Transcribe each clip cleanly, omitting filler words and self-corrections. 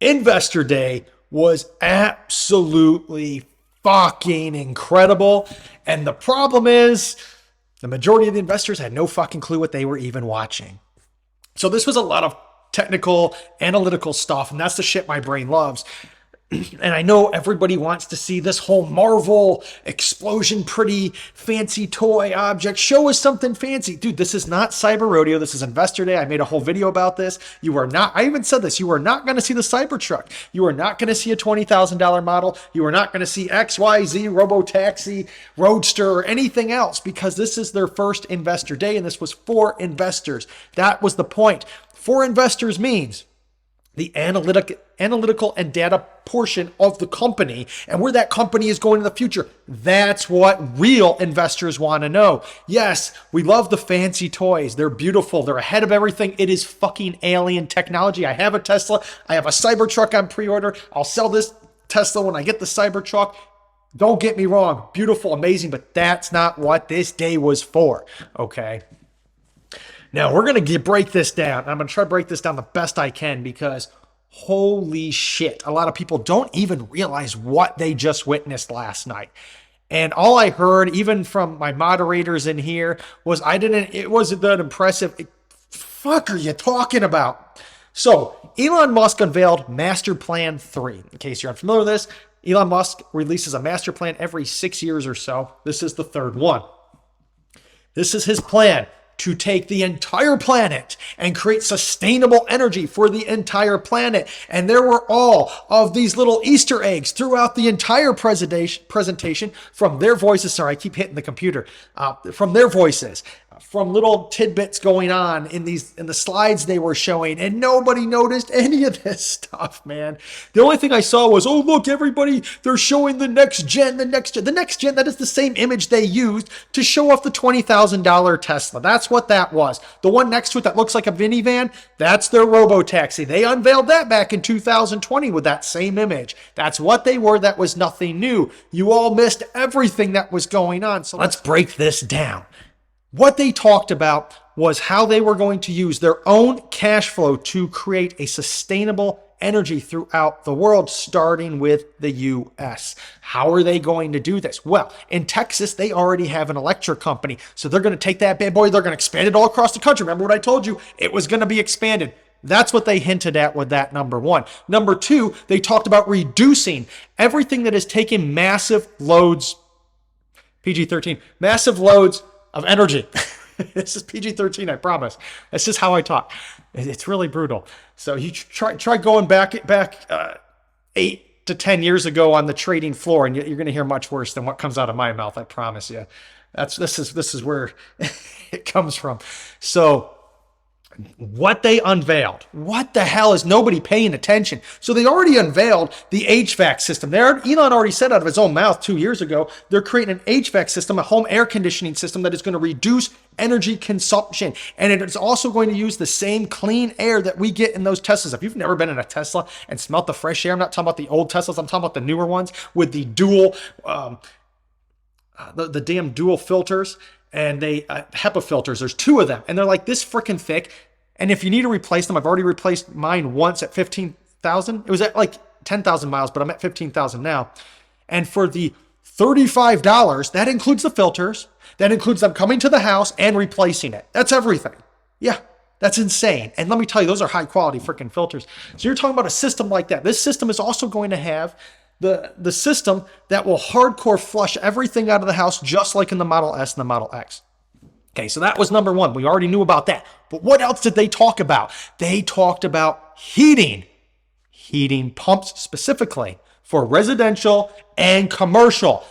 Investor Day was absolutely fucking incredible. And the problem is the majority of the investors had no fucking clue what they were even watching. So this was a lot of technical, analytical stuff, and that's the shit my brain loves. And I know everybody wants to see this whole Marvel explosion, pretty fancy toy object. Show us something fancy. Dude, this is not Cyber Rodeo. This is Investor Day. I made a whole video about this. You are not, I even said this, you are not going to see the Cybertruck. You are not going to see a $20,000 model. You are not going to see XYZ, Robotaxi, Roadster, or anything else, because this is their first Investor Day, and this was for investors. That was the point. For investors means the analytical and data portion of the company and where that company is going in the future. That's what real investors want to know. Yes, we love the fancy toys. They're beautiful. They're ahead of everything. It is fucking alien technology. I have a Tesla. I have a Cybertruck on pre-order. I'll sell this Tesla when I get the Cybertruck. Don't get me wrong. Beautiful, amazing, but that's not what this day was for, okay? Now, we're going to break this down. I'm going to try to break this down the best I can because holy shit, a lot of people don't even realize what they just witnessed last night. And all I heard, even from my moderators in here, was it wasn't that impressive. Fuck are you talking about? So, Elon Musk unveiled Master Plan 3. In case you're unfamiliar with this, Elon Musk releases a master plan every 6 years or so. This is the third one. This is his plan to take the entire planet and create sustainable energy for the entire planet. And there were all of these little Easter eggs throughout the entire presentation from their voices. Sorry, I keep hitting the computer. From their voices, from little tidbits going on in the slides they were showing, and nobody noticed any of this stuff, man. The only thing I saw was, oh, look, everybody, they're showing the next gen. The next gen, that is the same image they used to show off the $20,000 Tesla. That's what that was. The one next to it that looks like a minivan, that's their Robotaxi. They unveiled that back in 2020 with that same image. That's what they were. That was nothing new. You all missed everything that was going on. So let's break this down. What they talked about was how they were going to use their own cash flow to create a sustainable energy throughout the world, starting with the U.S. How are they going to do this? Well, in Texas, they already have an electric company. So they're going to take that bad boy, they're going to expand it all across the country. Remember what I told you? It was going to be expanded. That's what they hinted at with that number one. Number two, they talked about reducing everything that is taking massive loads, PG-13, massive loads of energy. This is PG-13, I promise. That's just how I talk. It's really brutal. So you try going back 8 to 10 years ago on the trading floor, and you're going to hear much worse than what comes out of my mouth. I promise you. This is where it comes from. So what they unveiled, what the hell is nobody paying attention? So they already unveiled the HVAC system. Elon already said out of his own mouth 2 years ago, they're creating an HVAC system, a home air conditioning system that is going to reduce energy consumption. And it is also going to use the same clean air that we get in those Teslas. If you've never been in a Tesla and smelt the fresh air, I'm not talking about the old Teslas, I'm talking about the newer ones with the dual, the damn dual filters. And they HEPA filters. There's 2 of them, and they're like this freaking thick. And if you need to replace them, I've already replaced mine once at 15,000. It was at like 10,000 miles, but I'm at 15,000 now. And for the $35, that includes the filters. That includes them coming to the house and replacing it. That's everything. Yeah, that's insane. And let me tell you, those are high quality freaking filters. So you're talking about a system like that. This system is also going to have the system that will hardcore flush everything out of the house, just like in the Model S and the Model X. Okay, so that was number one. We already knew about that. But what else did they talk about? They talked about heating pumps specifically for residential and commercial.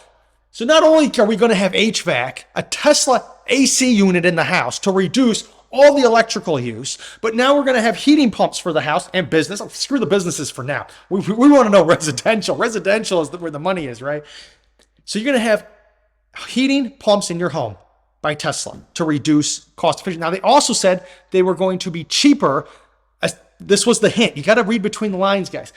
So not only are we going to have HVAC, a Tesla AC unit in the house to reduce all the electrical use, but now we're going to have heating pumps for the house and business. Oh, screw the businesses for now. We want to know residential. Residential is where the money is, right? So you're going to have heating pumps in your home by Tesla to reduce cost efficiency. Now, they also said they were going to be cheaper. This was the hint. You got to read between the lines, guys.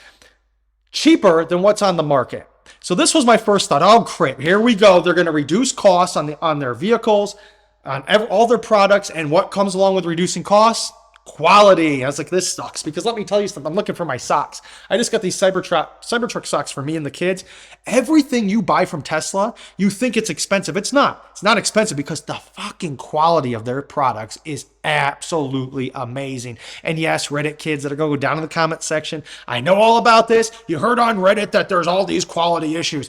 Cheaper than what's on the market. So this was my first thought. Oh, great. Here we go. They're going to reduce costs on their vehicles, on all their products, and what comes along with reducing costs? quality. I was like, this sucks, because let me tell you something. I'm looking for my socks. I just got these Cybertruck socks for me and the kids. Everything you buy from Tesla, you think it's expensive. It's not. It's not expensive because the fucking quality of their products is absolutely amazing. And yes, Reddit kids that are going to go down in the comment section, I know all about this. You heard on Reddit that there's all these quality issues.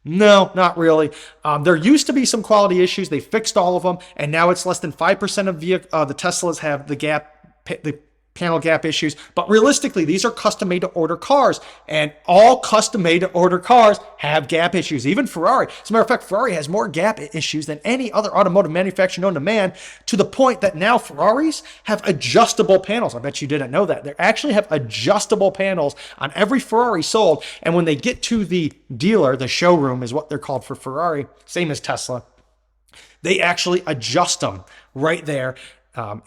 No, not really. There used to be some quality issues. They fixed all of them, and now it's less than 5% of the Teslas have the panel gap issues. But realistically, these are custom made to order cars, and all custom made to order cars have gap issues. Even Ferrari. As a matter of fact, Ferrari has more gap issues than any other automotive manufacturer known to man, to the point that now Ferraris have adjustable panels. I bet you didn't know that. They actually have adjustable panels on every Ferrari sold, and when they get to the dealer, the showroom is what they're called for Ferrari, same as Tesla, they actually adjust them right there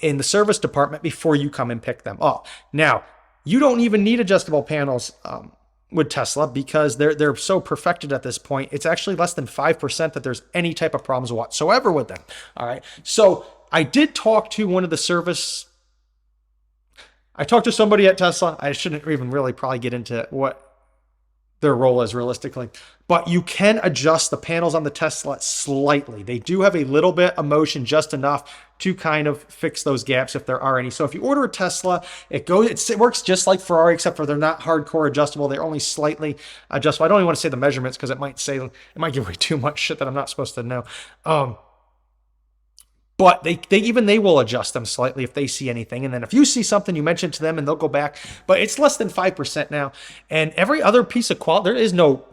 in the service department before you come and pick them up. Now, you don't even need adjustable panels with Tesla because they're so perfected at this point. It's actually less than 5% that there's any type of problems whatsoever with them. All right. So I did talk to one of the I talked to somebody at Tesla. I shouldn't even really probably get into what their role is realistically, but you can adjust the panels on the Tesla slightly. They do have a little bit of motion, just enough to kind of fix those gaps if there are any. So if you order a Tesla, it works just like Ferrari, except for they're not hardcore adjustable. They're only slightly adjustable. I don't even want to say the measurements because it might give away too much shit that I'm not supposed to know. But they will adjust them slightly if they see anything. And then if you see something, you mention it to them and they'll go back. But it's less than 5% now. And every other piece of quality, there is no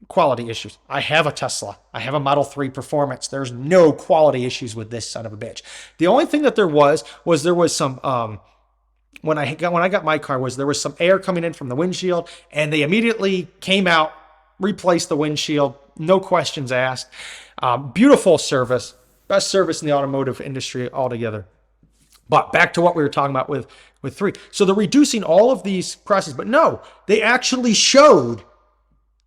quality issues. I have a Tesla. I have a Model 3 Performance. There's no quality issues with this son of a bitch. The only thing that there was some, when I got my car, there was some air coming in from the windshield, and they immediately came out, replaced the windshield, no questions asked. Beautiful service. Best service in the automotive industry altogether. But back to what we were talking about with 3. So they're reducing all of these processes, but no, they actually showed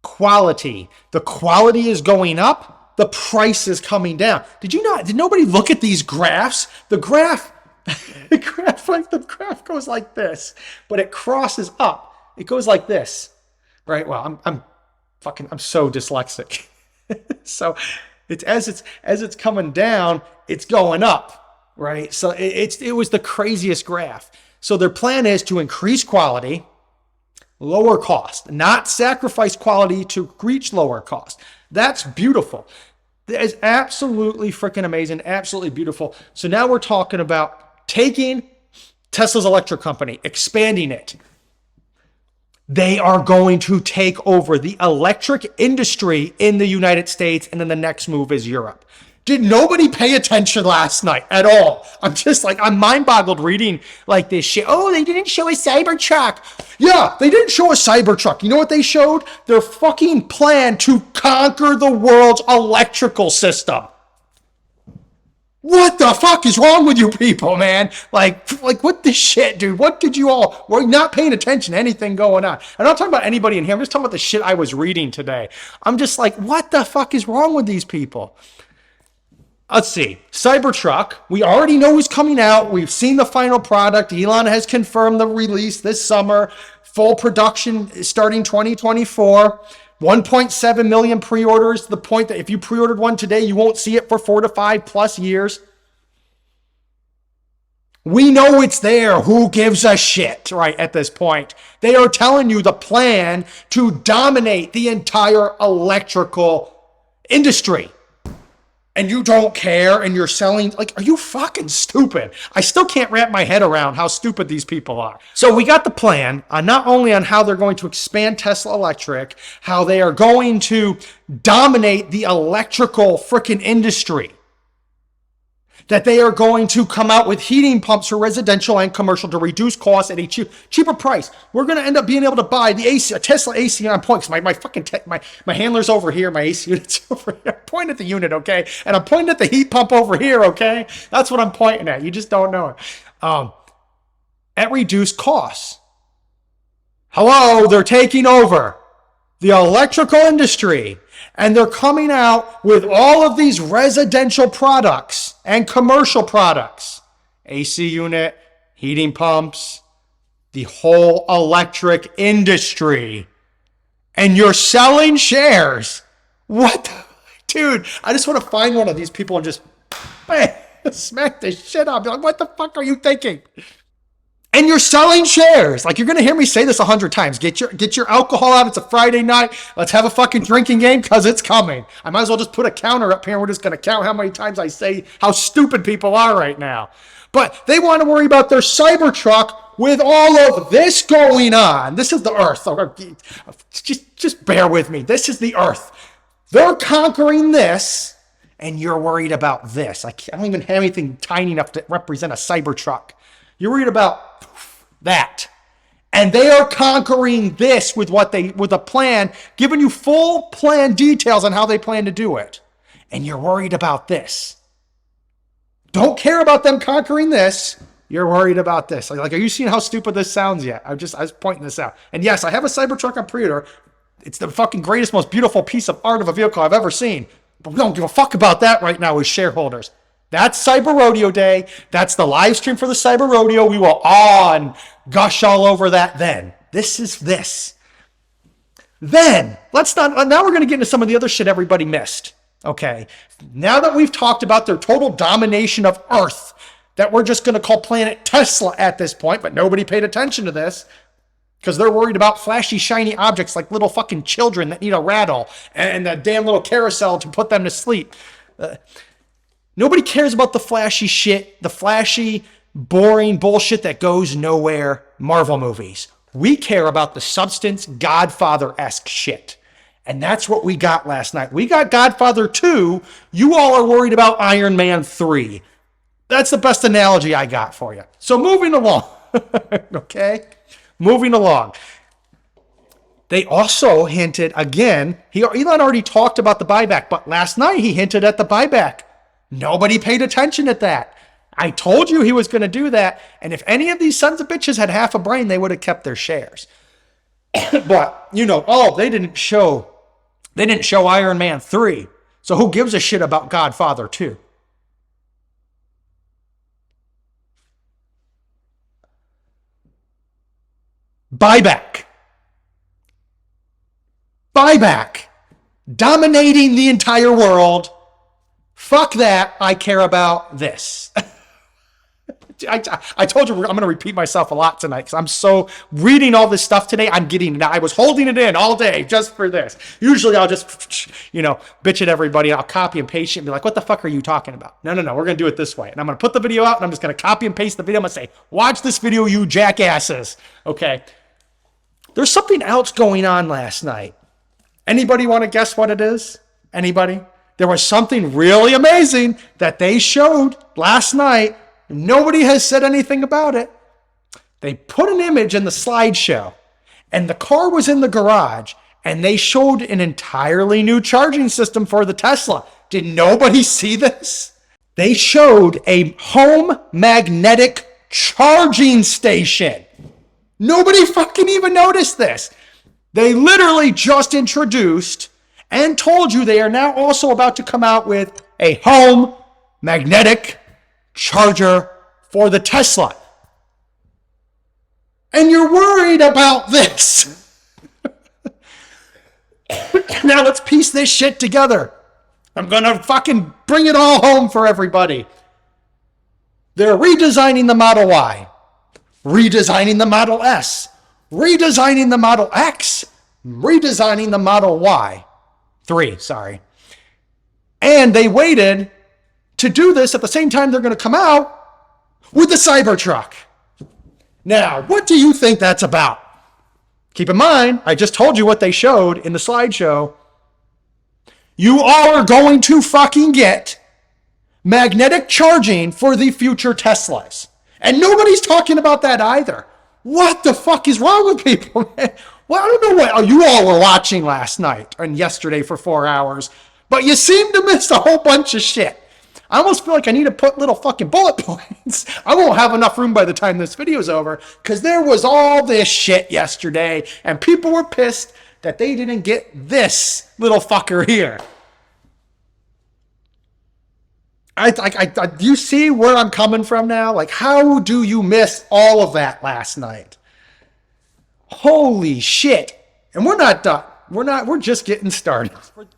quality. The quality is going up. The price is coming down. Did nobody look at these graphs? The graph goes like this, but it crosses up. It goes like this, right? Well, I'm so dyslexic. So it's as it's coming down, it's going up, right? So it was the craziest graph. So their plan is to increase quality, lower cost, not sacrifice quality to reach lower cost. That's beautiful. That is absolutely freaking amazing, absolutely beautiful. So now we're talking about taking Tesla's electric company, expanding it. They are going to take over the electric industry in the United States, and then the next move is Europe. Did nobody pay attention last night at all? I'm mind-boggled reading like this shit. Oh, they didn't show a Cybertruck. Yeah, they didn't show a Cybertruck. You know what they showed? Their fucking plan to conquer the world's electrical system. What the fuck is wrong with you people, man? Like what the shit, dude? What did you all... We're not paying attention to anything going on. I'm not talking about anybody in here. I'm just talking about the shit I was reading today. I'm just like, what the fuck is wrong with these people? Let's see. Cybertruck, we already know is coming out. We've seen the final product. Elon has confirmed the release this summer. Full production starting 2024. 1.7 million pre-orders, to the point that if you pre-ordered one today, you won't see it for 4 to 5 plus years. We know it's there. Who gives a shit, right, at this point? They are telling you the plan to dominate the entire electrical industry. And you don't care, and you're selling, are you fucking stupid? I still can't wrap my head around how stupid these people are. So we got the plan, not only on how they're going to expand Tesla Electric, how they are going to dominate the electrical freaking industry, that they are going to come out with heating pumps for residential and commercial to reduce costs at a cheaper price. We're going to end up being able to buy a Tesla AC on point, because my handler's over here, my AC unit's over here. I'm pointing at the unit, okay? And I'm pointing at the heat pump over here, okay? That's what I'm pointing at. You just don't know it. At reduced costs. Hello, they're taking over the electrical industry, and they're coming out with all of these residential products and commercial products. AC unit, heating pumps, the whole electric industry, and you're selling shares. What the, dude, I just want to find one of these people and just smack the shit up. Be like, what the fuck are you thinking? And you're selling shares. Like, you're going to hear me say this 100 times. Get your alcohol out. It's a Friday night. Let's have a fucking drinking game because it's coming. I might as well just put a counter up here and we're just going to count how many times I say how stupid people are right now. But they want to worry about their Cybertruck with all of this going on. This is the Earth. Just bear with me. This is the Earth. They're conquering this, and you're worried about this. I don't even have anything tiny enough to represent a Cybertruck. You're worried about that. And they are conquering this with a plan, giving you full plan details on how they plan to do it. And you're worried about this. Don't care about them conquering this. You're worried about this. Like, are you seeing how stupid this sounds yet? I was pointing this out. And yes, I have a Cybertruck on pre-order. It's the fucking greatest, most beautiful piece of art of a vehicle I've ever seen. But we don't give a fuck about that right now as shareholders. That's Cyber Rodeo Day. That's the live stream for the Cyber Rodeo. We will gush all over that then. This is this. Then, now we're going to get into some of the other shit everybody missed. Okay. Now that we've talked about their total domination of Earth, that we're just going to call planet Tesla at this point, but nobody paid attention to this because they're worried about flashy, shiny objects like little fucking children that need a rattle and a damn little carousel to put them to sleep. Nobody cares about the flashy shit, the flashy, boring bullshit that goes nowhere Marvel movies. We care about the substance, Godfather-esque shit. And that's what we got last night. We got Godfather 2. You all are worried about Iron Man 3. That's the best analogy I got for you. So moving along. Okay? Moving along. They also hinted, again, Elon already talked about the buyback, but last night he hinted at the buyback. Nobody paid attention at that. I told you he was going to do that, and if any of these sons of bitches had half a brain, they would have kept their shares. But, they didn't show Iron Man 3, so who gives a shit about Godfather 2? Buyback. Dominating the entire world. Fuck that. I care about this. I told you I'm going to repeat myself a lot tonight because I'm so reading all this stuff today. I was holding it in all day just for this. Usually I'll just, bitch at everybody. I'll copy and paste it and be like, what the fuck are you talking about? No. We're going to do it this way. And I'm going to put the video out and I'm just going to copy and paste the video. I'm going to say, watch this video, you jackasses. Okay. There's something else going on last night. Anybody want to guess what it is? Anybody? There was something really amazing that they showed last night. Nobody has said anything about it. They put an image in the slideshow, and the car was in the garage, and they showed an entirely new charging system for the Tesla. Did nobody see this? They showed a home magnetic charging station. Nobody fucking even noticed this. They literally just introduced and told you they are now also about to come out with a home magnetic charger for the Tesla. And you're worried about this. Now let's piece this shit together. I'm going to fucking bring it all home for everybody. They're redesigning the Model Y, redesigning the Model S, redesigning the Model X, redesigning the Model Y. 3, sorry. And they waited to do this at the same time they're going to come out with the Cybertruck. Now, what do you think that's about? Keep in mind, I just told you what they showed in the slideshow. You all are going to fucking get magnetic charging for the future Teslas. And nobody's talking about that either. What the fuck is wrong with people, man? Well, I don't know what you all were watching last night and yesterday for 4 hours, but you seem to miss a whole bunch of shit. I almost feel like I need to put little fucking bullet points. I won't have enough room by the time this video's over because there was all this shit yesterday and people were pissed that they didn't get this little fucker here. Do you see where I'm coming from now? Like, how do you miss all of that last night? Holy shit. And we're not done. We're just getting started.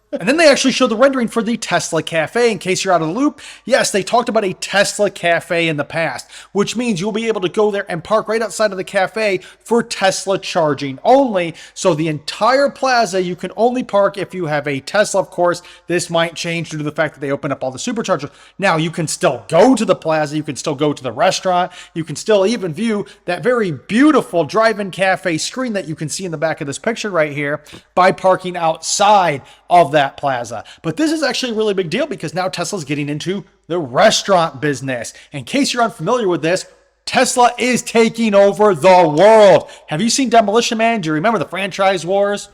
And then they actually showed the rendering for the Tesla Cafe. In case you're out of the loop, yes, they talked about a Tesla Cafe in the past, which means you'll be able to go there and park right outside of the cafe for Tesla charging only. So the entire plaza, you can only park if you have a Tesla, of course. This might change due to the fact that they open up all the superchargers. Now, you can still go to the plaza. You can still go to the restaurant. You can still even view that very beautiful drive-in cafe screen that you can see in the back of this picture right here by parking outside of that plaza. But this is actually a really big deal because now Tesla's getting into the restaurant business. In case you're unfamiliar with this, Tesla is taking over the world. Have you seen Demolition Man? Do you remember the franchise wars?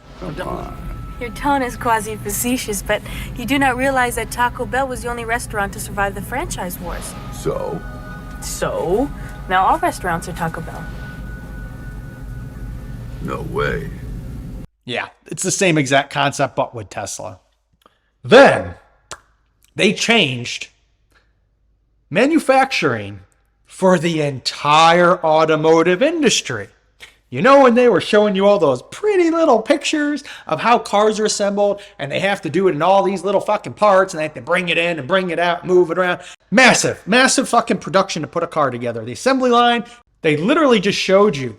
Your tone is quasi-facetious, but you do not realize that Taco Bell was the only restaurant to survive the franchise wars. So? Now all restaurants are Taco Bell. No way. Yeah, it's the same exact concept, but with Tesla. Then they changed manufacturing for the entire automotive industry. You know, when they were showing you all those pretty little pictures of how cars are assembled and they have to do it in all these little fucking parts and they have to bring it in and bring it out, move it around. Massive fucking production to put a car together. The assembly line, they literally just showed you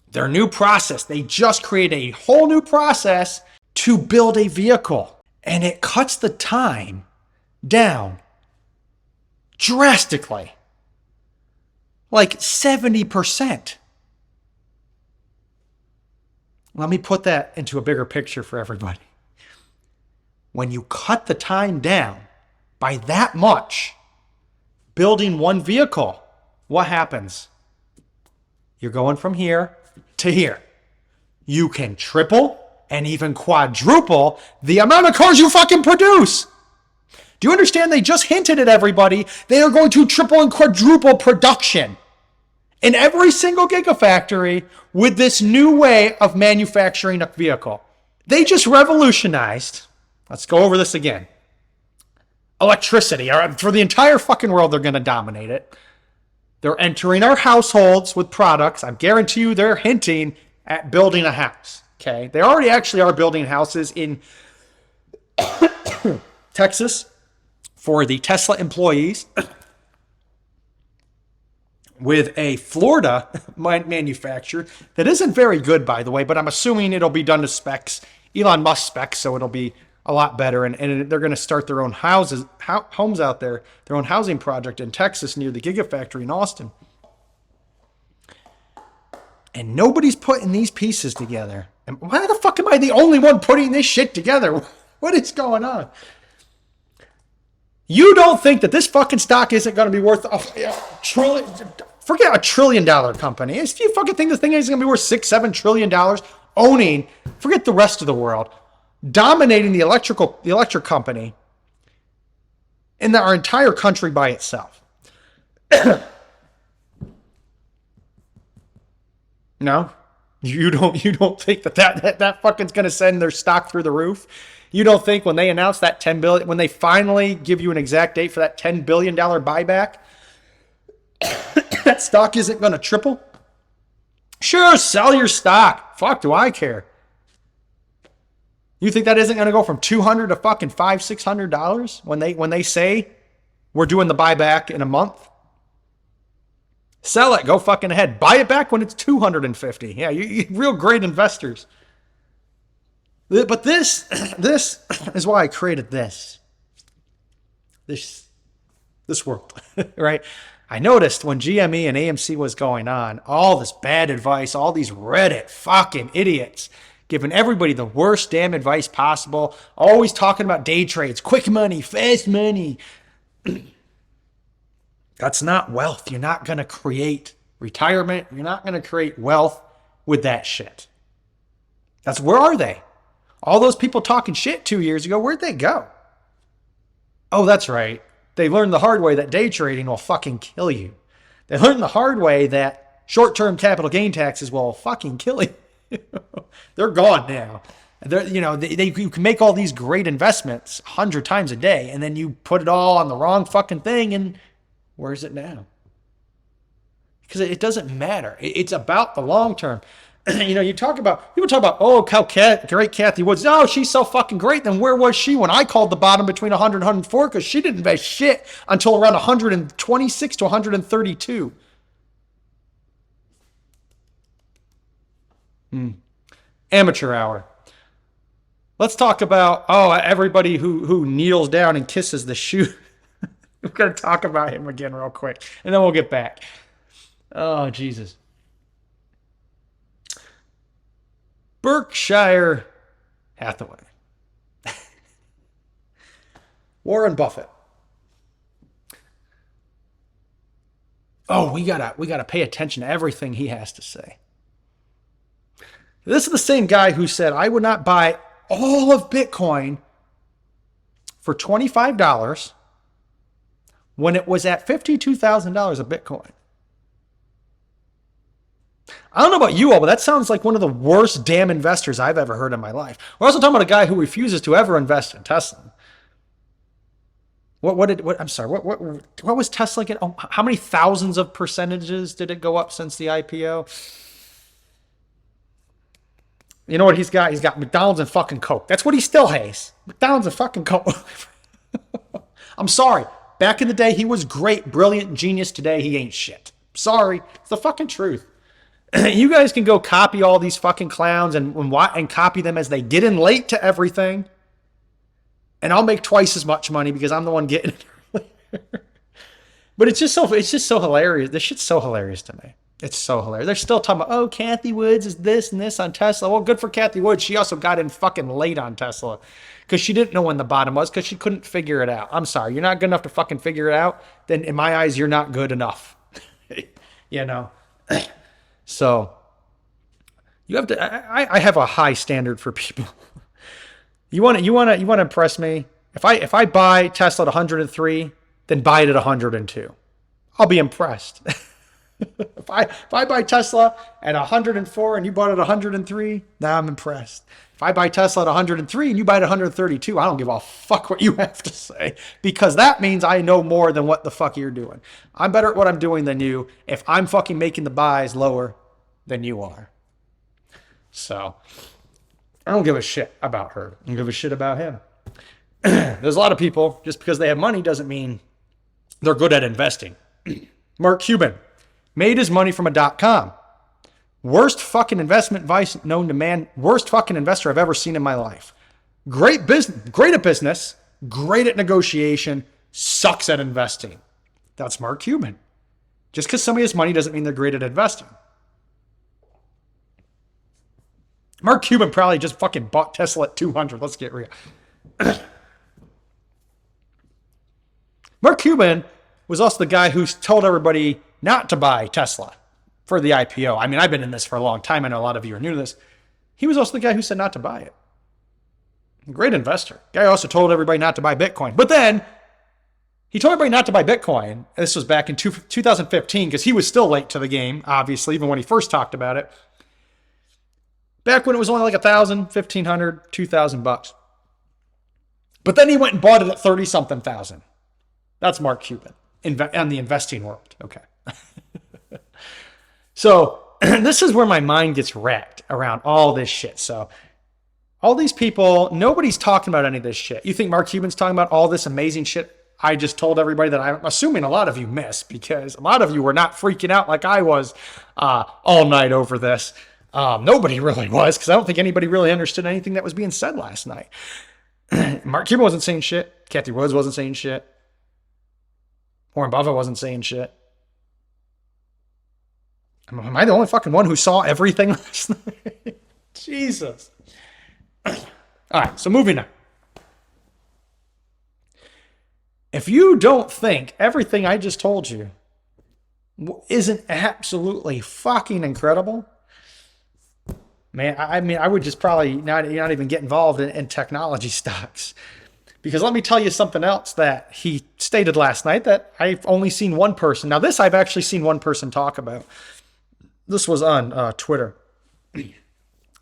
their new process. They just created a whole new process to build a vehicle. And it cuts the time down drastically. Like 70%. Let me put that into a bigger picture for everybody. When you cut the time down by that much, building one vehicle, what happens? You're going from here to here. You can triple and even quadruple the amount of cars you fucking produce. Do you understand? They just hinted at everybody. They are going to triple and quadruple production in every single gigafactory with this new way of manufacturing a vehicle. They just revolutionized, let's go over this again, electricity. For the entire fucking world, they're going to dominate it. They're entering our households with products. I guarantee you they're hinting at building a house. Okay? They already actually are building houses in Texas for the Tesla employees with a Florida manufacturer that isn't very good, by the way, but I'm assuming it'll be done to specs, Elon Musk specs, so it'll be a lot better. And they're going to start their own homes out there, their own housing project in Texas near the Gigafactory in Austin. And nobody's putting these pieces together. And why the fuck am I the only one putting this shit together? What is going on? You don't think that this fucking stock isn't going to be worth a trillion? Forget $1 trillion company. If you fucking think this thing isn't going to be worth $6-7 trillion owning, forget the rest of the world, dominating the electric company in our entire country by itself. No, you don't think that fucking's going to send their stock through the roof? You don't think when they announce that $10 billion, when they finally give you an exact date for that $10 billion buyback, that stock isn't going to triple? Sure, sell your stock. Fuck, do I care? You think that isn't going to go from $200 to fucking $500-600 when they say we're doing the buyback in a month? Sell it. Go fucking ahead. Buy it back when it's $250. Yeah, you real great investors. But this is why I created this world, right? I noticed when GME and AMC was going on, all this bad advice, all these Reddit fucking idiots giving everybody the worst damn advice possible, always talking about day trades, quick money, fast money. That's not wealth. You're not going to create retirement. You're not going to create wealth with that shit. Where are they? All those people talking shit 2 years ago, where'd they go? Oh, that's right. They learned the hard way that day trading will fucking kill you. They learned the hard way that short-term capital gain taxes will fucking kill you. They're gone now. You can make all these great investments 100 times a day, and then you put it all on the wrong fucking thing, and where's it now? Because it doesn't matter. It's about the long term. People talk about, oh, how great Kathy Woods. Oh, she's so fucking great. Then where was she when I called the bottom between 100 and 104? Because she didn't invest shit until around 126 to 132. Amateur hour. Let's talk about, everybody who kneels down and kisses the shoe. We're going to talk about him again real quick, and then we'll get back. Oh, Jesus. Berkshire Hathaway. Warren Buffett. Oh, we gotta pay attention to everything he has to say. This is the same guy who said, I would not buy all of Bitcoin for $25 when it was at $52,000 a Bitcoin. I don't know about you all, but that sounds like one of the worst damn investors I've ever heard in my life. We're also talking about a guy who refuses to ever invest in Tesla. What was Tesla get? Oh, how many thousands of percentages did it go up since the IPO? You know what he's got? He's got McDonald's and fucking Coke. That's what he still has. McDonald's and fucking Coke. I'm sorry. Back in the day, he was great, brilliant, genius. Today, he ain't shit. Sorry. It's the fucking truth. You guys can go copy all these fucking clowns and copy them as they get in late to everything. And I'll make twice as much money because I'm the one getting it earlier. But it's just so hilarious. This shit's so hilarious to me. It's so hilarious. They're still talking about, oh, Kathy Woods is this and this on Tesla. Well, good for Kathy Woods. She also got in fucking late on Tesla because she didn't know when the bottom was because she couldn't figure it out. I'm sorry. You're not good enough to fucking figure it out. Then in my eyes, you're not good enough. So you have to, I have a high standard for people. You want to impress me? If I buy Tesla at 103, then buy it at 102. I'll be impressed. If I buy Tesla at 104 and you bought it at 103, now I'm impressed. If I buy Tesla at 103 and you buy it at 132, I don't give a fuck what you have to say, because that means I know more than what the fuck you're doing. I'm better at what I'm doing than you if I'm fucking making the buys lower than you are. So I don't give a shit about her. I don't give a shit about him. There's a lot of people, just because they have money doesn't mean they're good at investing. Mark Cuban made his money from a .com. Worst fucking investment advice known to man. Worst fucking investor I've ever seen in my life. Great at business, great at negotiation, sucks at investing. That's Mark Cuban. Just because somebody has money doesn't mean they're great at investing. Mark Cuban probably just fucking bought Tesla at 200. Let's get real. Mark Cuban was also the guy who told everybody not to buy Tesla for the IPO. I mean, I've been in this for a long time. I know a lot of you are new to this. He was also the guy who said not to buy it. Great investor. Guy also told everybody not to buy Bitcoin. But then he told everybody not to buy Bitcoin. This was back in 2015 because he was still late to the game, obviously, even when he first talked about it. Back when it was only like $1,000, $1,500, $2,000. But then he went and bought it at 30-something thousand. That's Mark Cuban in the investing world. Okay. So this is where my mind gets wrecked around all this shit. So all these people, nobody's talking about any of this shit. You think Mark Cuban's talking about all this amazing shit I just told everybody that I'm assuming a lot of you missed, because a lot of you were not freaking out like I was all night over this. Nobody really was, because I don't think anybody really understood anything that was being said last night. Mark Cuban wasn't saying shit. Kathy Woods wasn't saying shit. Warren Buffett wasn't saying shit. Am I the only fucking one who saw everything last night? Jesus. All right, so moving on. If you don't think everything I just told you isn't absolutely fucking incredible, man, I would just probably not even get involved in technology stocks. Because let me tell you something else that he stated last night that I've only seen one person. Now, this I've actually seen one person talk about. This was on Twitter.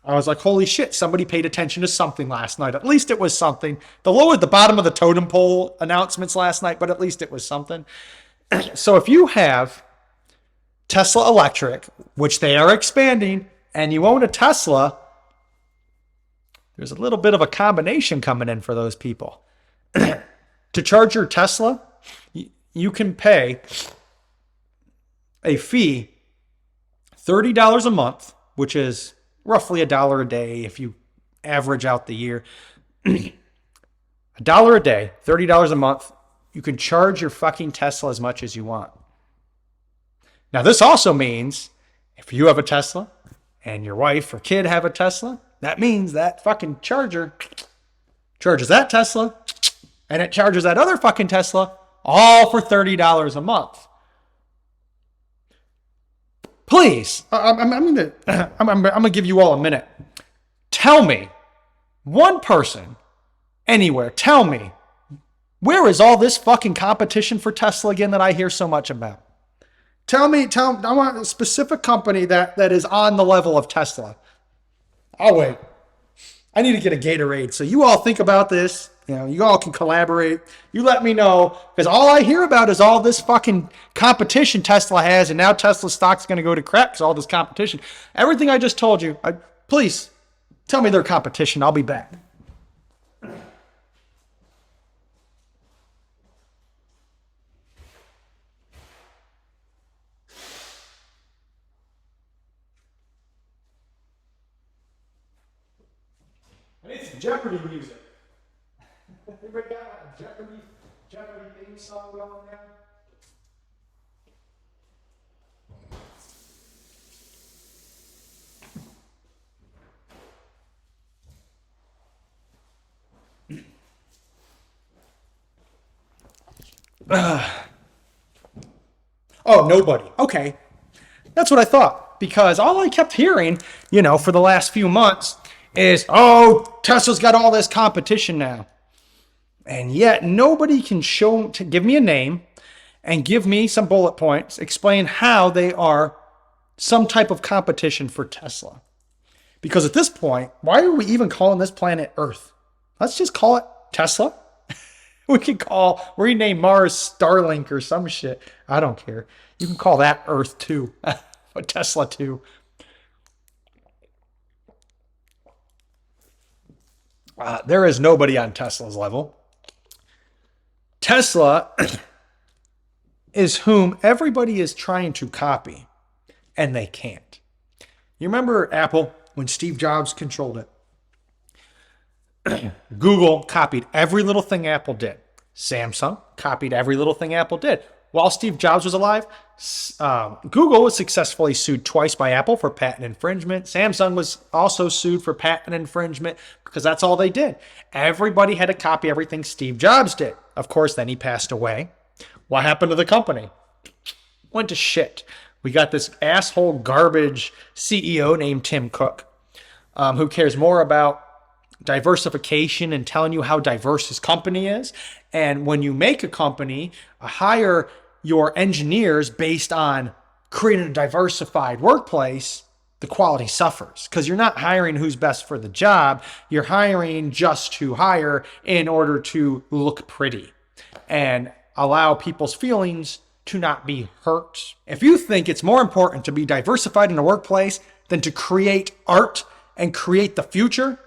I was like, holy shit, somebody paid attention to something last night. At least it was something. The low at the bottom of the totem pole announcements last night, but at least it was something. So if you have Tesla Electric, which they are expanding, and you own a Tesla, there's a little bit of a combination coming in for those people. To charge your Tesla, you can pay a fee, $30 a month, which is roughly $1 a day if you average out the year. $1 a day, $30 a month. You can charge your fucking Tesla as much as you want. Now, this also means if you have a Tesla and your wife or kid have a Tesla, that means that fucking charger charges that Tesla and it charges that other fucking Tesla all for $30 a month. Please, I'm gonna give you all a minute. Tell me, one person, anywhere, tell me, where is all this fucking competition for Tesla again that I hear so much about? Tell me, I want a specific company that is on the level of Tesla. I'll wait. I need to get a Gatorade. So you all think about this. You know, you all can collaborate. You let me know, because all I hear about is all this fucking competition Tesla has, and now Tesla stock's going to go to crap because all this competition. Everything I just told you, please tell me their competition. I'll be back. I need some Jeopardy music. Everybody got a Jeopardy theme song going now? Oh, nobody. Okay. That's what I thought. Because all I kept hearing, for the last few months is, oh, Tesla's got all this competition now. And yet nobody can give me a name and give me some bullet points, explain how they are some type of competition for Tesla. Because at this point, why are we even calling this planet Earth? Let's just call it Tesla. We could rename Mars Starlink or some shit. I don't care. You can call that Earth 2, or Tesla 2. There is nobody on Tesla's level. Tesla is whom everybody is trying to copy, and they can't. You remember Apple when Steve Jobs controlled it? Google copied every little thing Apple did. Samsung copied every little thing Apple did. While Steve Jobs was alive, Google was successfully sued twice by Apple for patent infringement. Samsung was also sued for patent infringement because that's all they did. Everybody had to copy everything Steve Jobs did. Of course, then he passed away. What happened to the company? Went to shit. We got this asshole garbage CEO named Tim Cook, who cares more about diversification and telling you how diverse his company is. And when you make a company, hire your engineers based on creating a diversified workplace, the quality suffers because you're not hiring who's best for the job. You're hiring just to hire in order to look pretty and allow people's feelings to not be hurt. If you think it's more important to be diversified in a workplace than to create art and create the future,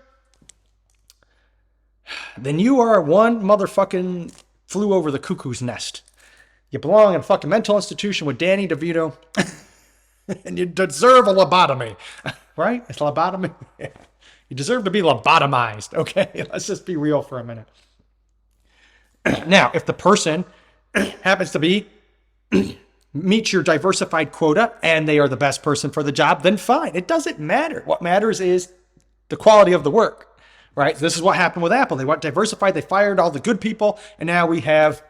then you are one motherfucking flew over the cuckoo's nest. You belong in a fucking mental institution with Danny DeVito, and you deserve a lobotomy, right? It's lobotomy. You deserve to be lobotomized, okay? Let's just be real for a minute. Now, if the person happens to meet your diversified quota and they are the best person for the job, then fine. It doesn't matter. What matters is the quality of the work, right? This is what happened with Apple. They went diversified. They fired all the good people. And now we have,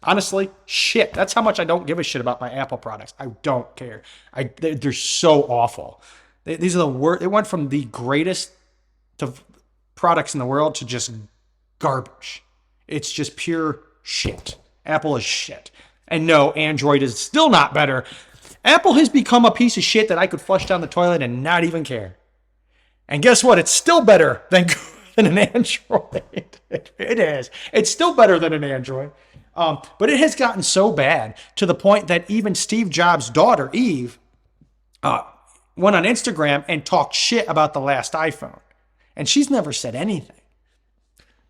honestly, shit. That's how much I don't give a shit about my Apple products. I don't care. They're so awful. These are the worst. It went from the greatest products in the world to just garbage. It's just pure shit. Apple is shit. And no, Android is still not better. Apple has become a piece of shit that I could flush down the toilet and not even care. And guess what? It's still better than an Android. It is. It's still better than an Android. But it has gotten so bad to the point that even Steve Jobs' daughter, Eve, went on Instagram and talked shit about the last iPhone. And she's never said anything.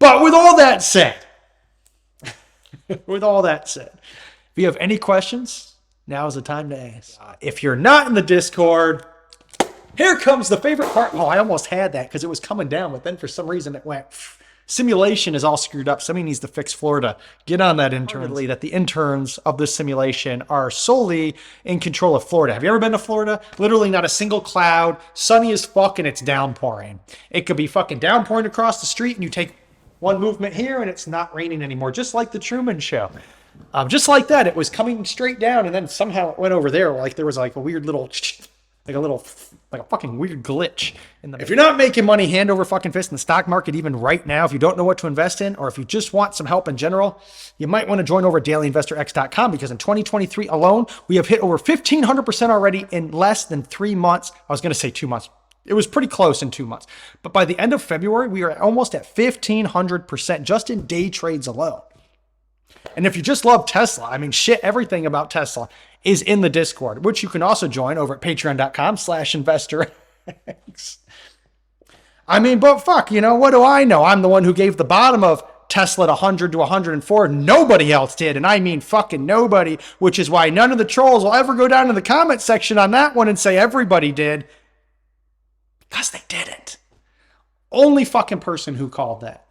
But with all that said, if you have any questions, now is the time to ask. If you're not in the Discord, here comes the favorite part. Oh, I almost had that because it was coming down, but then for some reason it went. Simulation is all screwed up. Somebody needs to fix Florida. Get on that internally. That the interns of this simulation are solely in control of Florida. Have you ever been to Florida? Literally not a single cloud. Sunny as fuck and it's downpouring. It could be fucking downpouring across the street and you take one movement here and it's not raining anymore. Just like the Truman Show. Just like that. It was coming straight down and then somehow it went over there. Like there was like a weird little... like a fucking weird glitch. If you're not making money hand over fucking fist in the stock market even right now, if you don't know what to invest in, or if you just want some help in general, you might want to join over at dailyinvestorx.com because in 2023 alone, we have hit over 1,500% already in less than 3 months. I was going to say 2 months. It was pretty close in 2 months. But by the end of February, we are almost at 1,500% just in day trades alone. And if you just love Tesla, I mean, shit, everything about Tesla is in the Discord, which you can also join over at patreon.com/investorx. I mean, but fuck, what do I know? I'm the one who gave the bottom of Tesla at 100 to 104. Nobody else did. And I mean fucking nobody, which is why none of the trolls will ever go down to the comment section on that one and say everybody did. Because they didn't. Only fucking person who called that